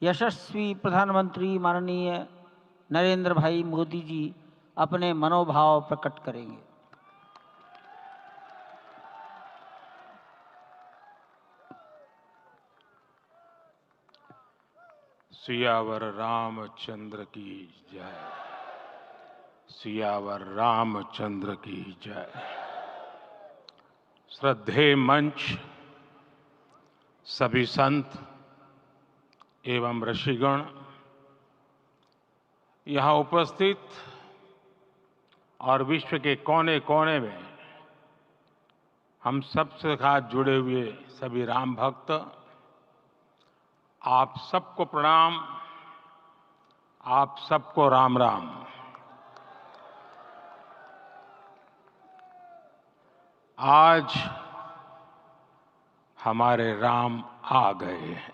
यशस्वी प्रधानमंत्री माननीय नरेंद्र भाई मोदी जी अपने मनोभाव प्रकट करेंगे। सियावर रामचंद्र की जय। सियावर रामचंद्र की जय। श्रद्धेय मंच, सभी संत एवं ऋषिगण, यहाँ उपस्थित और विश्व के कोने कोने में हम सबसे साथ जुड़े हुए सभी राम भक्त, आप सबको प्रणाम, आप सबको राम राम। आज हमारे राम आ गए हैं।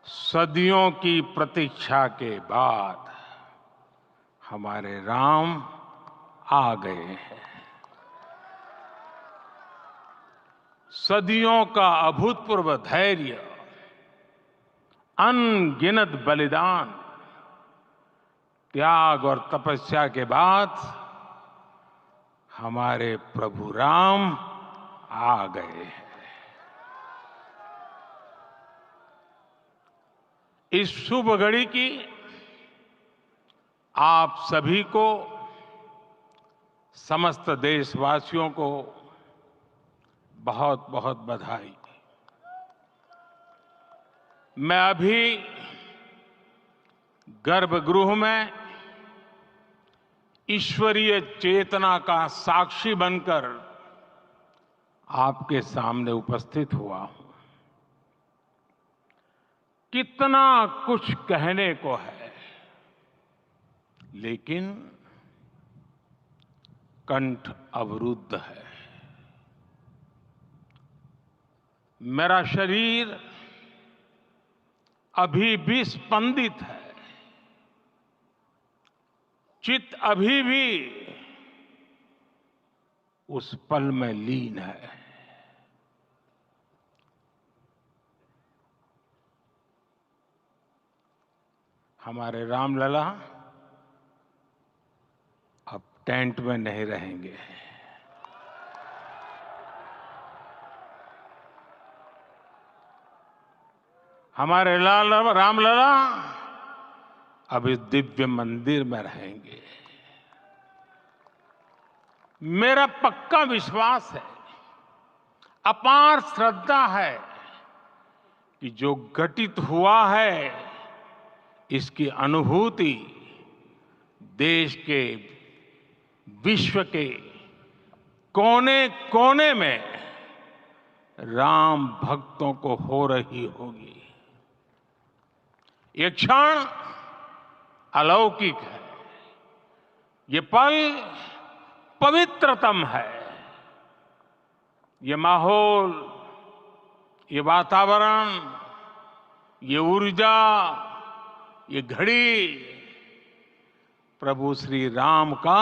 सदियों की प्रतीक्षा के बाद हमारे राम आ गए हैं। सदियों का अभूतपूर्व धैर्य, अनगिनत बलिदान, त्याग और तपस्या के बाद हमारे प्रभु राम आ गए हैं। इस शुभ घड़ी की आप सभी को, समस्त देशवासियों को बहुत बहुत बधाई। मैं अभी गर्भगृह में ईश्वरीय चेतना का साक्षी बनकर आपके सामने उपस्थित हुआ हूं। कितना कुछ कहने को है, लेकिन कंठ अवरुद्ध है। मेरा शरीर अभी भी स्पंदित है, चित्त अभी भी उस पल में लीन है। हमारे रामलला अब टेंट में नहीं रहेंगे। हमारे रामलला अब इस दिव्य मंदिर में रहेंगे। मेरा पक्का विश्वास है, अपार श्रद्धा है कि जो घटित हुआ है, इसकी अनुभूति देश के, विश्व के कोने कोने में राम भक्तों को हो रही होगी। ये क्षण अलौकिक है, ये पल पवित्रतम है। ये माहौल, ये वातावरण, ये ऊर्जा, ये घड़ी प्रभु श्री राम का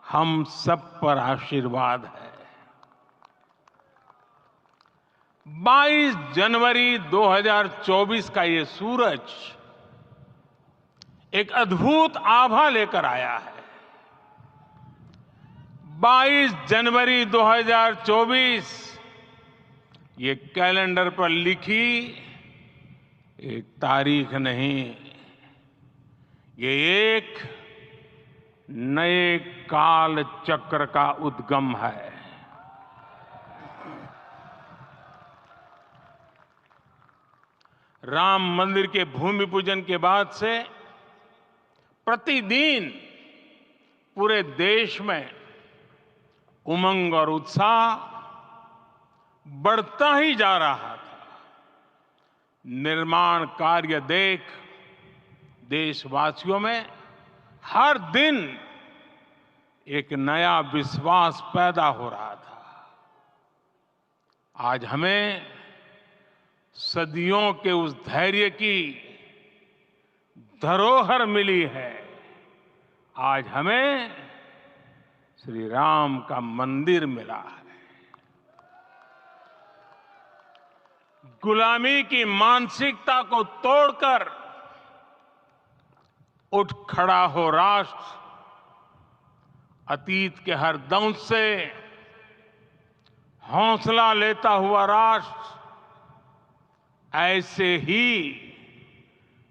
हम सब पर आशीर्वाद है। 22 जनवरी 2024 का ये सूरज एक अद्भुत आभा लेकर आया है। 22 जनवरी 2024 ये कैलेंडर पर लिखी एक तारीख नहीं, ये एक नए काल चक्र का उद्गम है। राम मंदिर के भूमि पूजन के बाद से प्रतिदिन पूरे देश में उमंग और उत्साह बढ़ता ही जा रहा था। निर्माण कार्य देख देशवासियों में हर दिन एक नया विश्वास पैदा हो रहा था। आज हमें सदियों के उस धैर्य की धरोहर मिली है। आज हमें श्री राम का मंदिर मिला है। गुलामी की मानसिकता को तोड़कर उठ खड़ा हो राष्ट्र, अतीत के हर दंश से हौसला लेता हुआ राष्ट्र ऐसे ही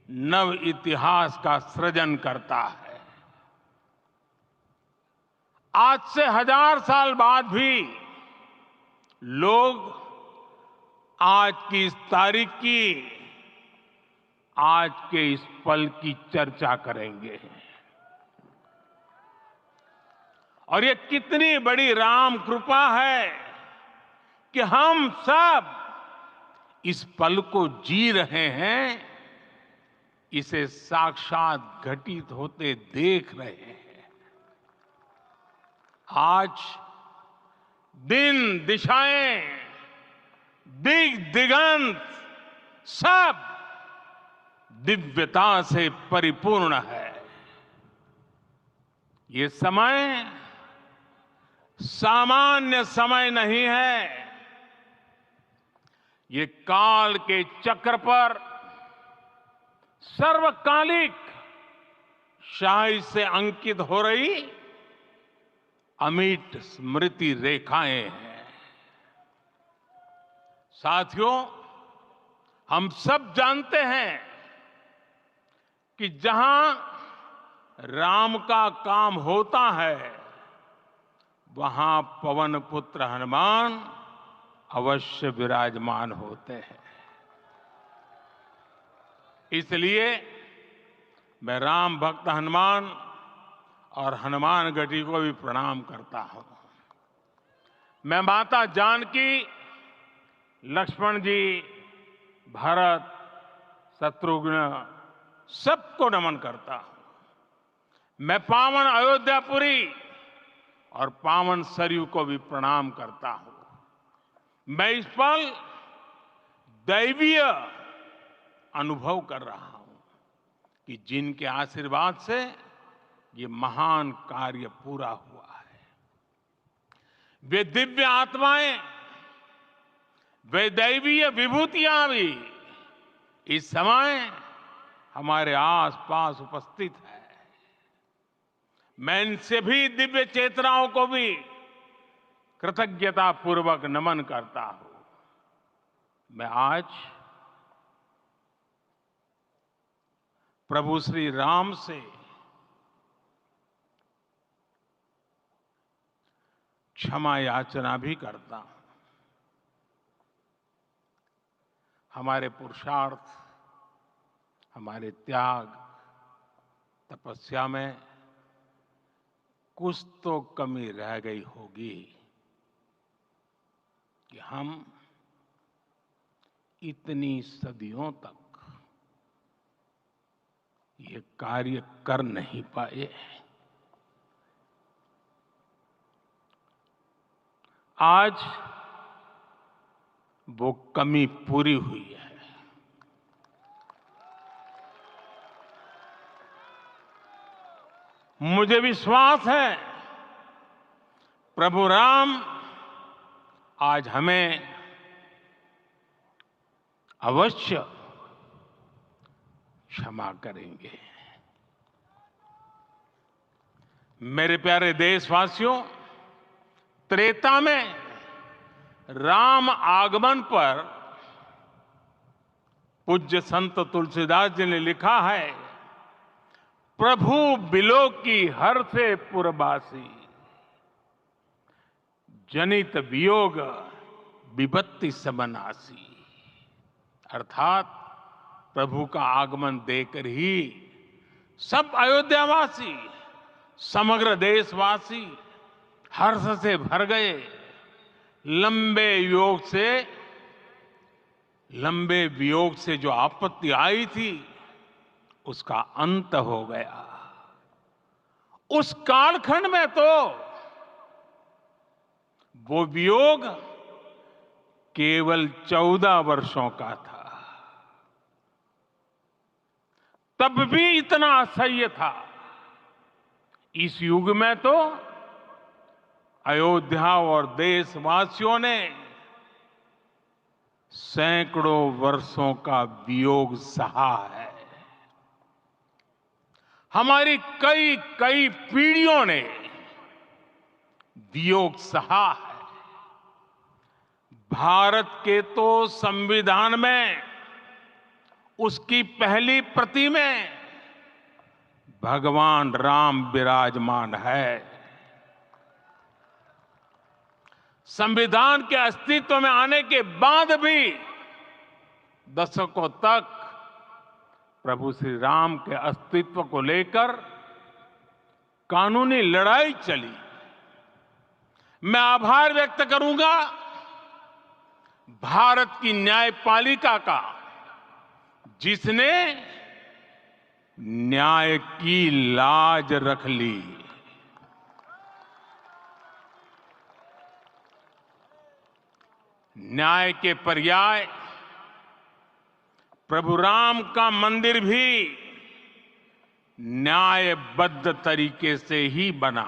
नव इतिहास का सृजन करता है। आज से 1000 साल बाद भी लोग आज की इस तारीख की, आज के इस पल की चर्चा करेंगे। और ये कितनी बड़ी राम कृपा है कि हम सब इस पल को जी रहे हैं, इसे साक्षात घटित होते देख रहे हैं। आज दिन दिशाएं, दिगंत सब दिव्यता से परिपूर्ण है। ये समय सामान्य समय नहीं है। ये काल के चक्र पर सर्वकालिक शाही से अंकित हो रही अमिट स्मृति रेखाएं हैं। साथियों, हम सब जानते हैं कि जहां राम का काम होता है, वहां पवन पुत्र हनुमान अवश्य विराजमान होते हैं। इसलिए मैं राम भक्त हनुमान और हनुमान गढ़ी को भी प्रणाम करता हूं। मैं माता जानकी, लक्ष्मण जी, भरत, शत्रुघ्न सबको नमन करता हूं। मैं पावन अयोध्यापुरी और पावन सरयू को भी प्रणाम करता हूं। मैं इस पल दैवीय अनुभव कर रहा हूं कि जिनके आशीर्वाद से ये महान कार्य पूरा हुआ है, वे दिव्य आत्माएं, वे दैवीय विभूतियां भी इस समय हमारे आसपास उपस्थित है। मैं इन सभी दिव्य चेतनाओं को भी कृतज्ञता पूर्वक नमन करता हूं। मैं आज प्रभु श्री राम से क्षमा याचना भी करता हूं। हमारे पुरुषार्थ, हमारे त्याग, तपस्या में कुछ तो कमी रह गई होगी कि हम इतनी सदियों तक ये कार्य कर नहीं पाए। आज वो कमी पूरी हुई है। मुझे विश्वास है प्रभु राम आज हमें अवश्य क्षमा करेंगे। मेरे प्यारे देशवासियों, त्रेता में राम आगमन पर पूज्य संत तुलसीदास जी ने लिखा है, प्रभु बिलोकी हर से पुरबासी, जनित वियोग विपत्ति समनासी। अर्थात प्रभु का आगमन देकर ही सब अयोध्यावासी, समग्र देशवासी हर्ष से भर गए। लंबे वियोग से जो आपत्ति आई थी, उसका अंत हो गया। उस कालखंड में तो वो वियोग केवल 14 वर्षों का था, तब भी इतना असह्य था। इस युग में तो अयोध्या और देशवासियों ने सैकड़ों वर्षों का वियोग सहा है। हमारी कई कई पीढ़ियों ने वियोग सहा है। भारत के तो संविधान में उसकी पहली प्रति में भगवान राम विराजमान है। संविधान के अस्तित्व में आने के बाद भी दशकों तक प्रभु श्री राम के अस्तित्व को लेकर कानूनी लड़ाई चली। मैं आभार व्यक्त करूंगा भारत की न्यायपालिका का, जिसने न्याय की लाज रख ली। न्याय के पर्याय प्रभु राम का मंदिर भी न्यायबद्ध तरीके से ही बना।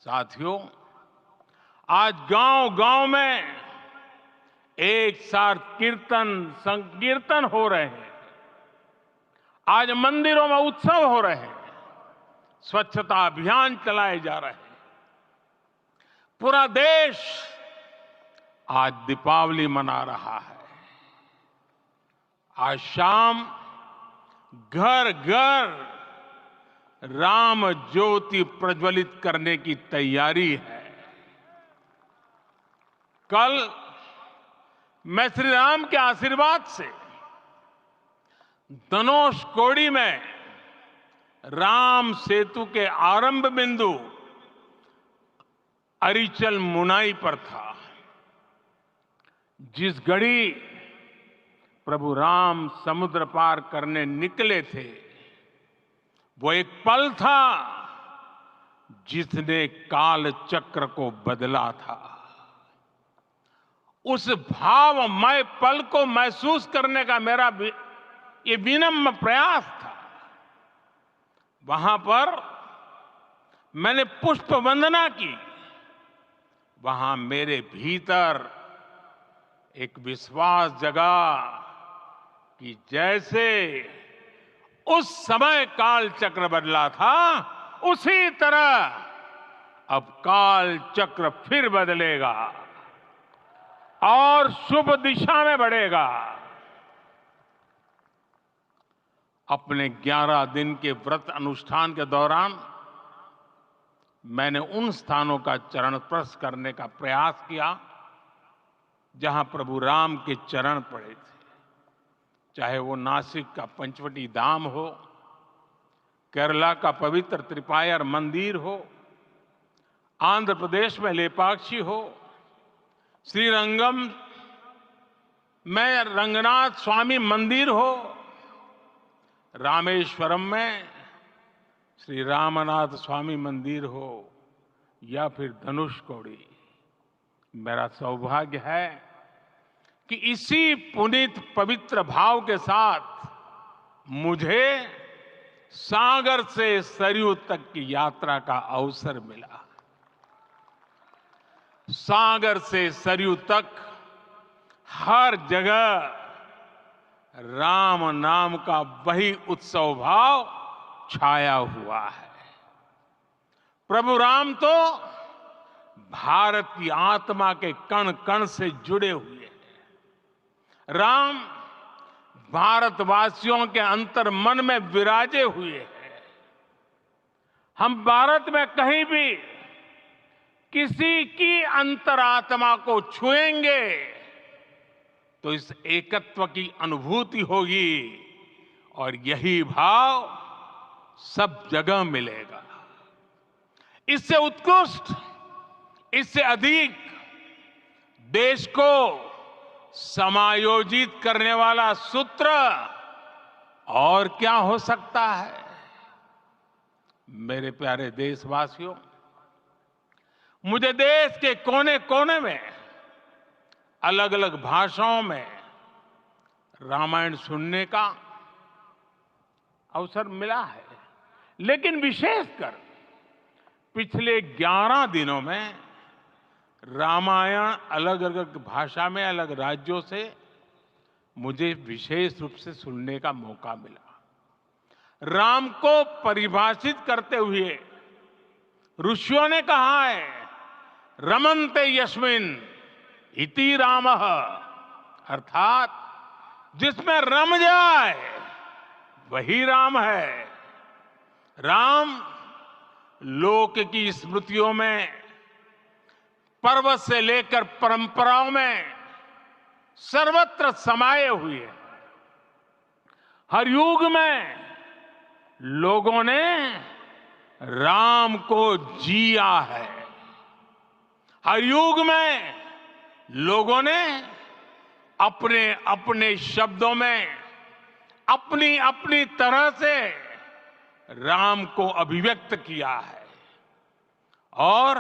साथियों, आज गांव-गांव में एक साथ कीर्तन संकीर्तन हो रहे हैं। आज मंदिरों में उत्सव हो रहे हैं, स्वच्छता अभियान चलाए जा रहे हैं। पूरा देश आज दीपावली मना रहा है। आज शाम घर घर राम ज्योति प्रज्वलित करने की तैयारी है। कल मैं श्री राम के आशीर्वाद से धनुषकोडी में राम सेतु के आरंभ बिंदु अरिचल मुनाई पर था। जिस घड़ी प्रभु राम समुद्र पार करने निकले थे, वो एक पल था जिसने काल चक्र को बदला था। उस भावमय पल को महसूस करने का मेरा ये विनम्र प्रयास था। वहां पर मैंने पुष्प वंदना की। वहां मेरे भीतर एक विश्वास जगा कि जैसे उस समय काल चक्र बदला था, उसी तरह अब काल चक्र फिर बदलेगा और शुभ दिशा में बढ़ेगा। अपने 11 दिन के व्रत अनुष्ठान के दौरान मैंने उन स्थानों का चरण स्पर्श करने का प्रयास किया जहां प्रभु राम के चरण पड़े थे। चाहे वो नासिक का पंचवटी धाम हो, केरला का पवित्र त्रिपायर मंदिर हो, आंध्र प्रदेश में लेपाक्षी हो, श्रीरंगम में रंगनाथ स्वामी मंदिर हो, रामेश्वरम में श्री रामनाथ स्वामी मंदिर हो, या फिर धनुषकोडी। मेरा सौभाग्य है कि इसी पुनीत पवित्र भाव के साथ मुझे सागर से सरयू तक की यात्रा का अवसर मिला। सागर से सरयू तक हर जगह राम नाम का वही उत्सव भाव छाया हुआ है। प्रभु राम तो भारत की आत्मा के कण कण से जुड़े हुए हैं। राम भारतवासियों के अंतर मन में विराजे हुए हैं। हम भारत में कहीं भी किसी की अंतरात्मा को छुएंगे तो इस एकत्व की अनुभूति होगी, और यही भाव सब जगह मिलेगा। इससे उत्कृष्ट, इससे अधिक देश को समायोजित करने वाला सूत्र और क्या हो सकता है। मेरे प्यारे देशवासियों, मुझे देश के कोने कोने में अलग अलग भाषाओं में रामायण सुनने का अवसर मिला है, लेकिन विशेषकर पिछले 11 दिनों में रामायण अलग अलग भाषा में अलग राज्यों से मुझे विशेष रूप से सुनने का मौका मिला। राम को परिभाषित करते हुए ऋषियों ने कहा है, रमन्ते यस्मिन् इति रामः, अर्थात जिसमें रम जाए वही राम है। राम लोक की स्मृतियों में, पर्वत से लेकर परंपराओं में सर्वत्र समाये हुए हैं। हर युग में लोगों ने राम को जिया है। हर युग में लोगों ने अपने अपने शब्दों में अपनी अपनी तरह से राम को अभिव्यक्त किया है और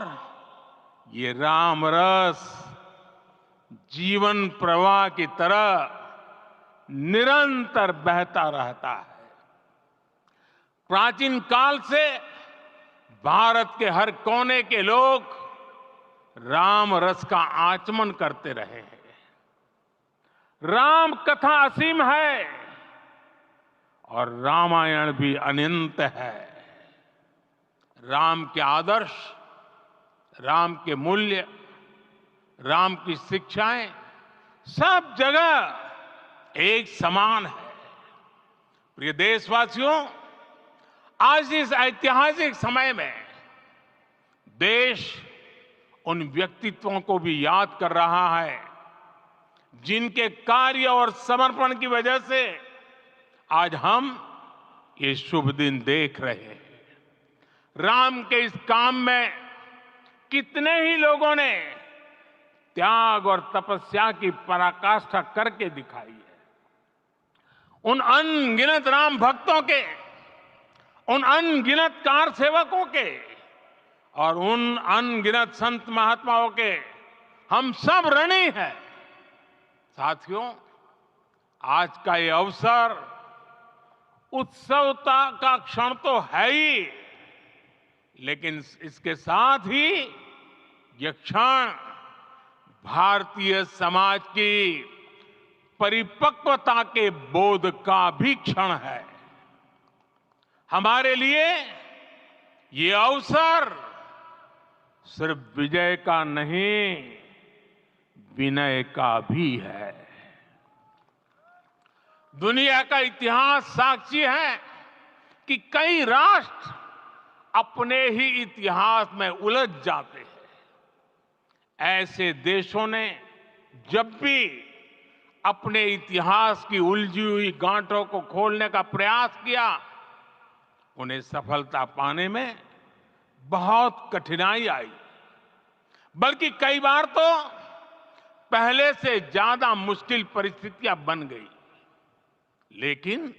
ये राम रस जीवन प्रवाह की तरह निरंतर बहता रहता है। प्राचीन काल से भारत के हर कोने के लोग राम रस का आचमन करते रहे हैं। राम कथा असीम है और रामायण भी अनंत है। राम के आदर्श, राम के मूल्य, राम की शिक्षाएं सब जगह एक समान है। प्रिय देशवासियों, आज इस ऐतिहासिक समय में देश उन व्यक्तित्वों को भी याद कर रहा है जिनके कार्य और समर्पण की वजह से आज हम ये शुभ दिन देख रहे हैं। राम के इस काम में कितने ही लोगों ने त्याग और तपस्या की पराकाष्ठा करके दिखाई है। उन अनगिनत राम भक्तों के, उन अनगिनत कार सेवकों के और उन अनगिनत संत महात्माओं के हम सब ऋणी हैं। साथियों, आज का ये अवसर उत्सवता का क्षण तो है ही, लेकिन इसके साथ ही यह क्षण भारतीय समाज की परिपक्वता के बोध का भी क्षण है। हमारे लिए ये अवसर सिर्फ विजय का नहीं, विनय का भी है। दुनिया का इतिहास साक्षी है कि कई राष्ट्र अपने ही इतिहास में उलझ जाते हैं। ऐसे देशों ने जब भी अपने इतिहास की उलझी हुई गांठों को खोलने का प्रयास किया, उन्हें सफलता पाने में बहुत कठिनाई आई, बल्कि कई बार तो पहले से ज्यादा मुश्किल परिस्थितियां बन गई। लेकिन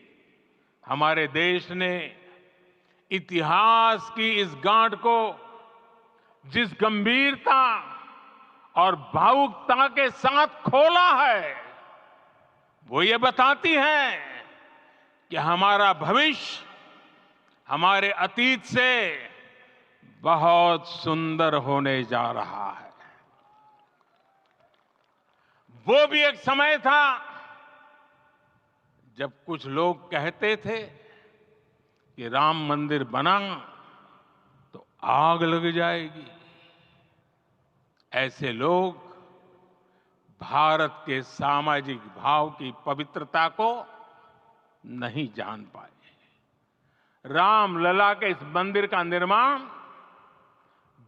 हमारे देश ने इतिहास की इस गांठ को जिस गंभीरता और भावुकता के साथ खोला है, वो ये बताती है कि हमारा भविष्य हमारे अतीत से बहुत सुंदर होने जा रहा है। वो भी एक समय था जब कुछ लोग कहते थे कि राम मंदिर बना तो आग लग जाएगी। ऐसे लोग भारत के सामाजिक भाव की पवित्रता को नहीं जान पाए। रामलला के इस मंदिर का निर्माण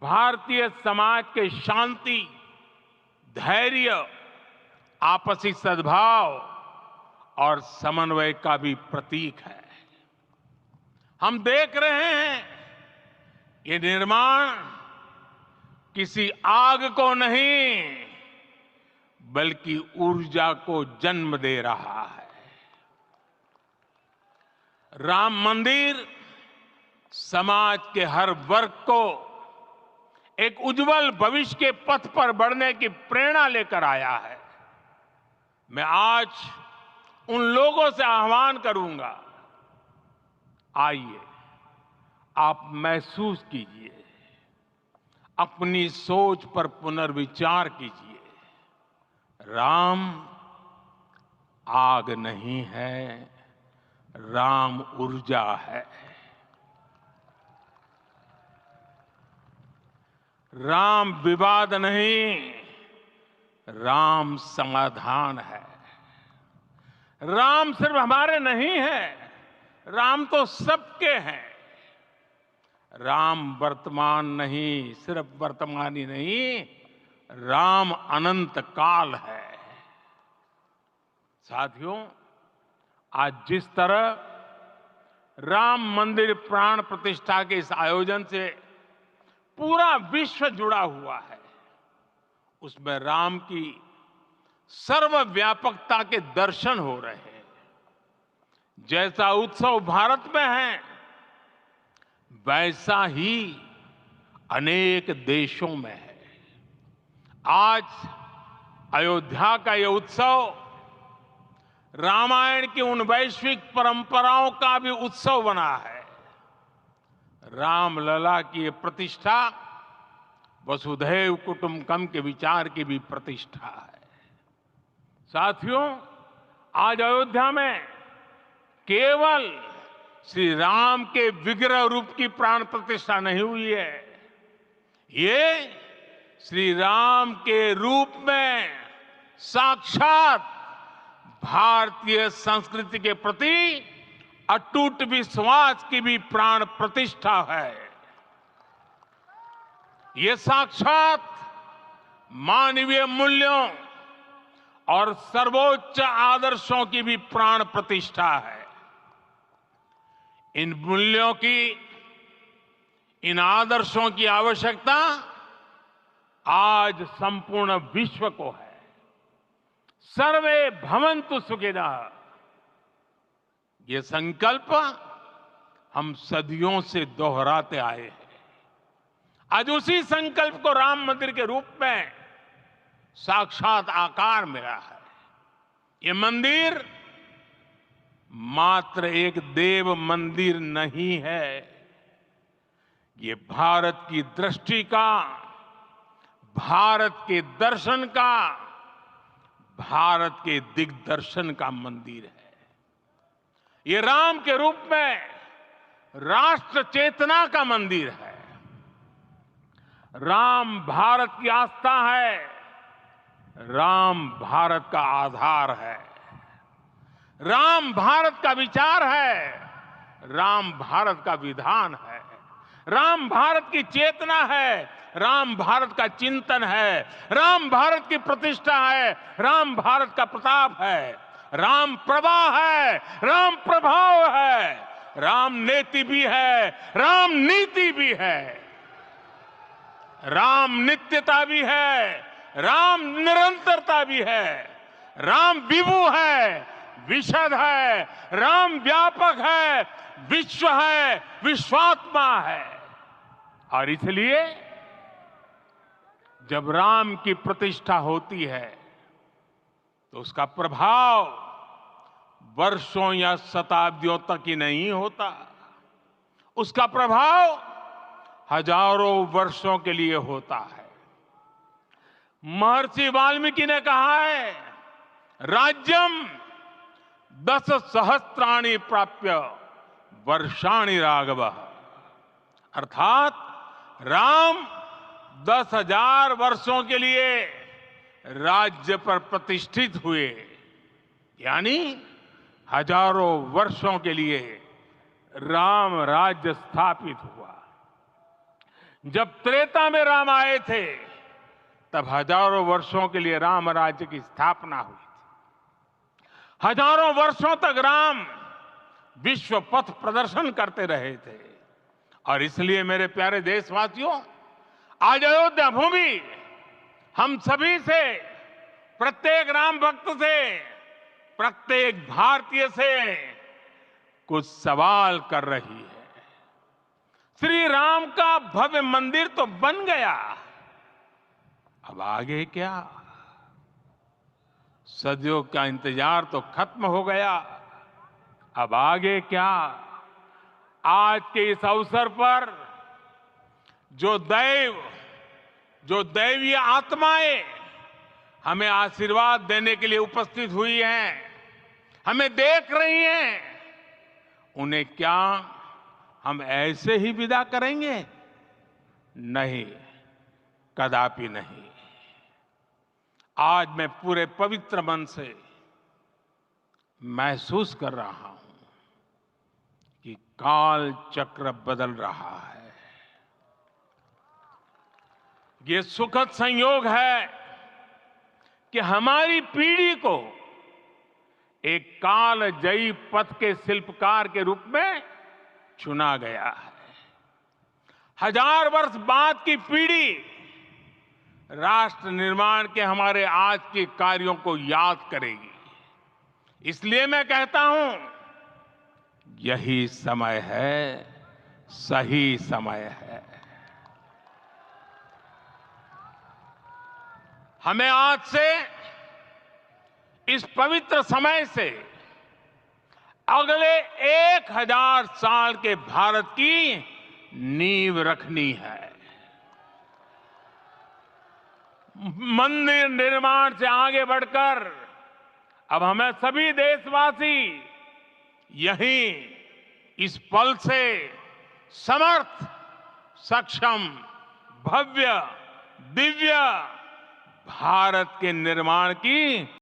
भारतीय समाज के शांति, धैर्य, आपसी सद्भाव और समन्वय का भी प्रतीक है। हम देख रहे हैं ये निर्माण किसी आग को नहीं, बल्कि ऊर्जा को जन्म दे रहा है। राम मंदिर समाज के हर वर्ग को एक उज्जवल भविष्य के पथ पर बढ़ने की प्रेरणा लेकर आया है। मैं आज उन लोगों से आह्वान करूंगा, आइए आप महसूस कीजिए अपनी सोच पर पुनर्विचार कीजिए। राम आग नहीं है, राम ऊर्जा है। राम विवाद नहीं, राम समाधान है। राम सिर्फ हमारे नहीं है, राम तो सबके हैं। राम वर्तमान नहीं, सिर्फ वर्तमान ही नहीं, राम अनंत काल है। साथियों, आज जिस तरह राम मंदिर प्राण प्रतिष्ठा के इस आयोजन से पूरा विश्व जुड़ा हुआ है, उसमें राम की सर्वव्यापकता के दर्शन हो रहे हैं। जैसा उत्सव भारत में है, वैसा ही अनेक देशों में है। आज अयोध्या का यह उत्सव रामायण की उन वैश्विक परंपराओं का भी उत्सव बना है। रामलला की ये प्रतिष्ठा वसुधैव कुटुंबकम के विचार की भी प्रतिष्ठा है। साथियों, आज अयोध्या में केवल श्री राम के विग्रह रूप की प्राण प्रतिष्ठा नहीं हुई है, ये श्री राम के रूप में साक्षात भारतीय संस्कृति के प्रति अटूट विश्वास की भी प्राण प्रतिष्ठा है। ये साक्षात मानवीय मूल्यों और सर्वोच्च आदर्शों की भी प्राण प्रतिष्ठा है। इन मूल्यों की, इन आदर्शों की आवश्यकता आज संपूर्ण विश्व को है। सर्वे भवन्तु सुखिनः, ये संकल्प हम सदियों से दोहराते आए हैं। आज उसी संकल्प को राम मंदिर के रूप में साक्षात आकार मिला है। ये मंदिर मात्र एक देव मंदिर नहीं है, ये भारत की दृष्टि का, भारत के दर्शन का, भारत के दिग्दर्शन का मंदिर है। ये राम के रूप में राष्ट्र चेतना का मंदिर है। राम भारत की आस्था है, राम भारत का आधार है, राम भारत का विचार है, राम भारत का विधान है, राम भारत की चेतना है, राम भारत का चिंतन है, राम भारत की प्रतिष्ठा है, राम भारत का प्रताप है, राम प्रवाह है, राम प्रभाव है, राम नेति भी है, राम नीति भी है, राम नित्यता भी है, राम निरंतरता भी है, राम विभु है, विशद है, राम व्यापक है, विश्व है, विश्वात्मा है। और इसलिए जब राम की प्रतिष्ठा होती है तो उसका प्रभाव वर्षों या शताब्दियों तक ही नहीं होता, उसका प्रभाव हजारों वर्षों के लिए होता है। महर्षि वाल्मीकि ने कहा है, राज्यम 10 सहस्त्राणि प्राप्य वर्षाणि राघव, अर्थात राम 10,000 वर्षों के लिए राज्य पर प्रतिष्ठित हुए, यानी हजारों वर्षों के लिए राम राज्य स्थापित हुआ। जब त्रेता में राम आए थे तब हजारों वर्षों के लिए राम राज्य की स्थापना हुई थी। हजारों वर्षों तक राम विश्व पथ प्रदर्शन करते रहे थे। और इसलिए मेरे प्यारे देशवासियों, आज अयोध्या भूमि हम सभी से, प्रत्येक राम भक्त से, प्रत्येक भारतीय से कुछ सवाल कर रही है। श्री राम का भव्य मंदिर तो बन गया, अब आगे क्या? सदियों का इंतजार तो खत्म हो गया, अब आगे क्या? आज के इस अवसर पर जो दैव जो दैवीय आत्माएं हमें आशीर्वाद देने के लिए उपस्थित हुई हैं, हमें देख रही हैं, उन्हें क्या हम ऐसे ही विदा करेंगे? नहीं, कदापि नहीं। आज मैं पूरे पवित्र मन से महसूस कर रहा हूं कि काल चक्र बदल रहा है। ये सुखद संयोग है कि हमारी पीढ़ी को एक कालजयी पथ के शिल्पकार के रूप में चुना गया है। 1000 वर्ष बाद की पीढ़ी राष्ट्र निर्माण के हमारे आज के कार्यों को याद करेगी। इसलिए मैं कहता हूं, यही समय है, सही समय है। हमें आज से, इस पवित्र समय से अगले 1000 साल के भारत की नींव रखनी है। मंदिर निर्माण से आगे बढ़कर अब हमें सभी देशवासी यहीं इस पल से समर्थ, सक्षम, भव्य, दिव्य भारत के निर्माण की